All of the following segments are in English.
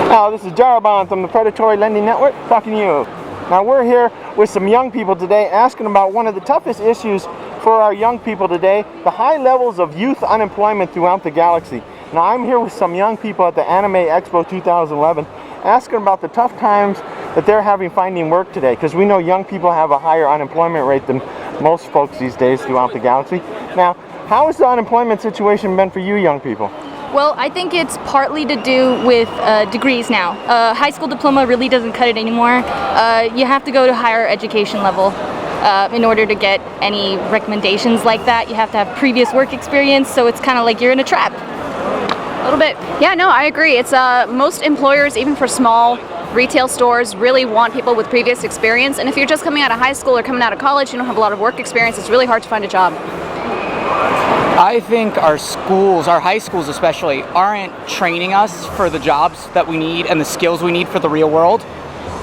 Now, this is Jarabon from the Predatory Lending Network talking to you. Now, we're here with some young people today asking about one of the toughest issues for our young people today, the high levels of youth unemployment throughout the galaxy. Now, I'm here with some young people at the Anime Expo 2011 asking about the tough times that they're having finding work today, because we know young people have a higher unemployment rate than most folks these days throughout the galaxy. Now, how has the unemployment situation been for you young people? Well, I think it's partly to do with degrees now. High school diploma really doesn't cut it anymore. You have to go to higher education level in order to get any recommendations like that. You have to have previous work experience, so it's kind of like you're in a trap. A little bit. Yeah, no, I agree. It's most employers, even for small retail stores, really want people with previous experience. And if you're just coming out of high school or coming out of college, you don't have a lot of work experience, it's really hard to find a job. I think our schools, our high schools especially, aren't training us for the jobs that we need and the skills we need for the real world.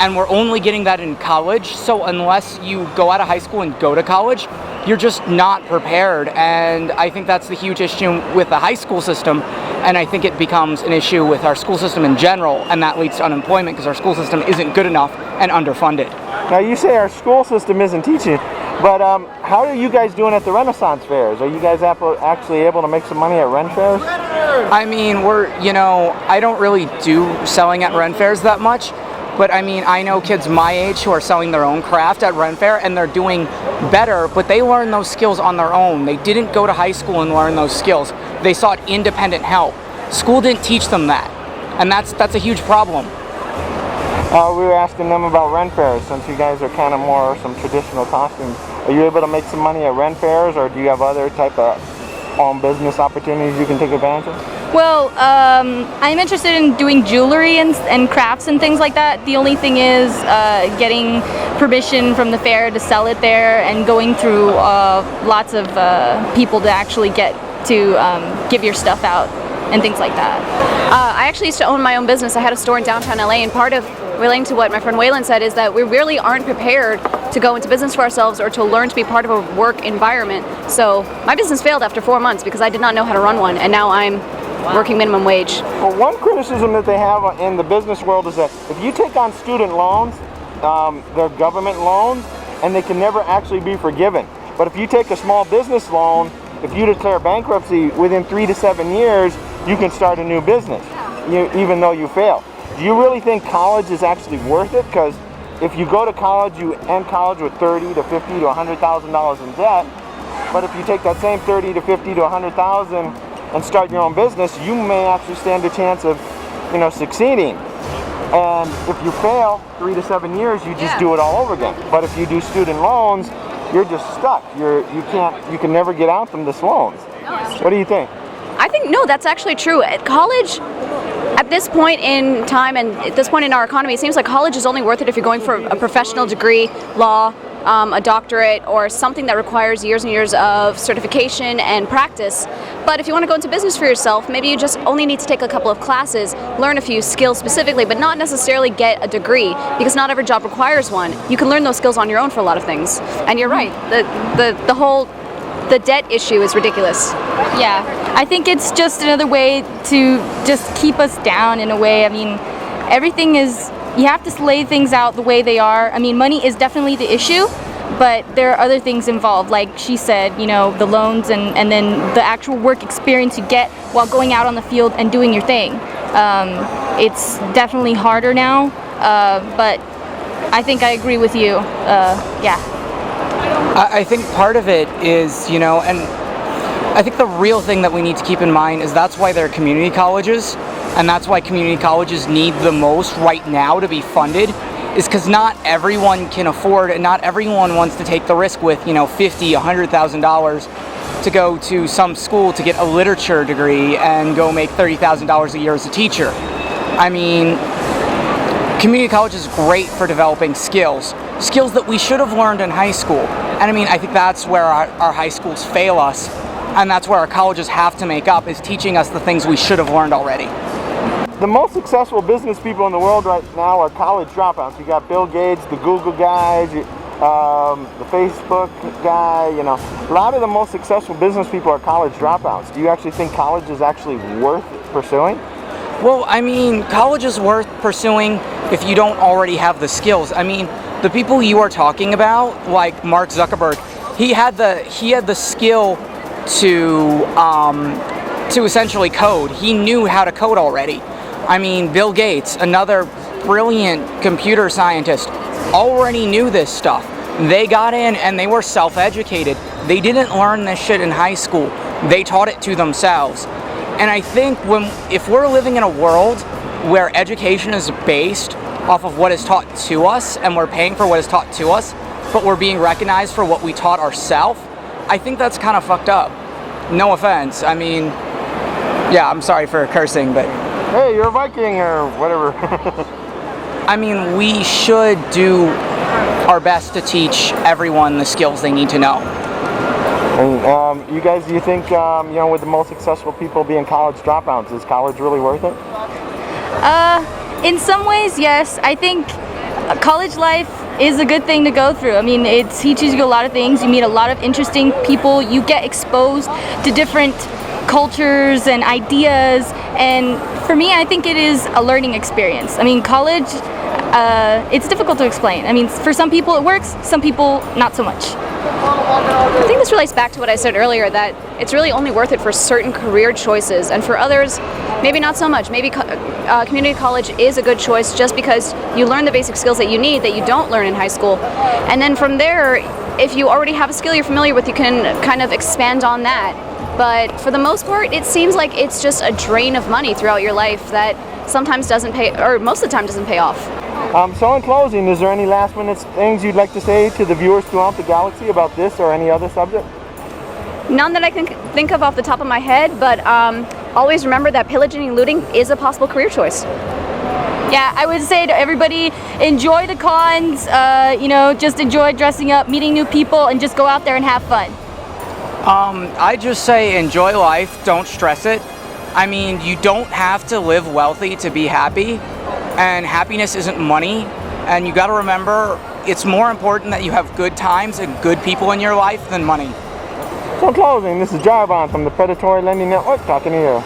And we're only getting that in college. So unless you go out of high school and go to college, you're just not prepared. And I think that's the huge issue with the high school system. And I think it becomes an issue with our school system in general, and that leads to unemployment because our school system isn't good enough and underfunded. Now, you say our school system isn't teaching, but how are you guys doing at the Renaissance fairs? Are you guys actually able to make some money at Ren fairs? I mean, I don't really do selling at Ren fairs that much, but I mean, I know kids my age who are selling their own craft at Ren fair and they're doing better, but they learn those skills on their own. They didn't go to high school and learn those skills. They sought independent help. School didn't teach them that, and that's a huge problem. We were asking them about Ren fairs, since you guys are kind of more some traditional costumes. Are you able to make some money at Ren fairs, or do you have other type of home business opportunities you can take advantage of? Well, I'm interested in doing jewelry and crafts and things like that. The only thing is getting permission from the fair to sell it there and going through lots of people to actually get to give your stuff out and things like that. I actually used to own my own business. I had a store in downtown LA, and part of relating to what my friend Waylon said is that we really aren't prepared to go into business for ourselves or to learn to be part of a work environment. So my business failed after 4 months because I did not know how to run one, and now I'm working minimum wage. Well, one criticism that they have in the business world is that if you take on student loans, they're government loans, and they can never actually be forgiven. But if you take a small business loan, if you declare bankruptcy within 3 to 7 years, you can start a new business, even though you fail. Do you really think college is actually worth it? Because if you go to college, you end college with $30 to $50 to $100,000 in debt. But if you take that same $30 to $50 to $100,000 and start your own business, you may actually stand a chance of, succeeding. And if you fail 3 to 7 years, you just do it all over again. But if you do student loans, you're just stuck. You can never get out from this loans. What do you think? I think, no, that's actually true. At college, at this point in time and at this point in our economy, it seems like college is only worth it if you're going for a professional degree, law, a doctorate, or something that requires years and years of certification and practice. But if you want to go into business for yourself, maybe you just only need to take a couple of classes, learn a few skills specifically, but not necessarily get a degree, because not every job requires one. You can learn those skills on your own for a lot of things. And you're right, the debt issue is ridiculous. Yeah, I think it's just another way to just keep us down in a way. I mean, everything is, you have to lay things out the way they are. I mean, money is definitely the issue, but there are other things involved, like she said, the loans and then the actual work experience you get while going out on the field and doing your thing. It's definitely harder now, but I think I agree with you. Yeah. I think part of it is, and I think the real thing that we need to keep in mind is that's why there are community colleges, and that's why community colleges need the most right now to be funded, is because not everyone can afford, and not everyone wants to take the risk with, $50,000, $100,000 to go to some school to get a literature degree and go make $30,000 a year as a teacher. I mean, community college is great for developing skills that we should have learned in high school. And I mean, I think that's where our high schools fail us, and that's where our colleges have to make up, is teaching us the things we should have learned already. The most successful business people in the world right now are college dropouts. You got Bill Gates, the Google guys, the Facebook guy, A lot of the most successful business people are college dropouts. Do you actually think college is actually worth pursuing? Well, I mean, college is worth pursuing if you don't already have the skills. I mean, the people you are talking about, like Mark Zuckerberg, he had the skill to essentially code. He knew how to code already. I mean, Bill Gates, another brilliant computer scientist, already knew this stuff. They got in and they were self-educated. They didn't learn this shit in high school. They taught it to themselves. And I think if we're living in a world where education is based off of what is taught to us and we're paying for what is taught to us, but we're being recognized for what we taught ourselves, I think that's kind of fucked up. No offense. I mean, yeah, I'm sorry for cursing, but... Hey, you're a Viking or whatever. I mean, we should do our best to teach everyone the skills they need to know. And you guys, do you think, with the most successful people being college dropouts, is college really worth it? In some ways, yes. I think college life is a good thing to go through. I mean, it teaches you a lot of things. You meet a lot of interesting people. You get exposed to different cultures and ideas. And for me, I think it is a learning experience. I mean, college, it's difficult to explain. I mean, for some people it works, some people not so much. I think this relates back to what I said earlier, that it's really only worth it for certain career choices, and for others, maybe not so much. Maybe community college is a good choice just because you learn the basic skills that you need that you don't learn in high school. And then from there, if you already have a skill you're familiar with, you can kind of expand on that. But for the most part, it seems like it's just a drain of money throughout your life that sometimes doesn't pay, or most of the time doesn't pay off. So in closing, is there any last minute things you'd like to say to the viewers throughout the galaxy about this or any other subject? None that I can think of off the top of my head, but always remember that pillaging and looting is a possible career choice. Yeah, I would say to everybody, enjoy the cons, just enjoy dressing up, meeting new people, and just go out there and have fun. I just say enjoy life, don't stress it. I mean, you don't have to live wealthy to be happy, and happiness isn't money, and you gotta remember, it's more important that you have good times and good people in your life than money. So in closing, this is Jarvon from the Predatory Lending Network talking to you.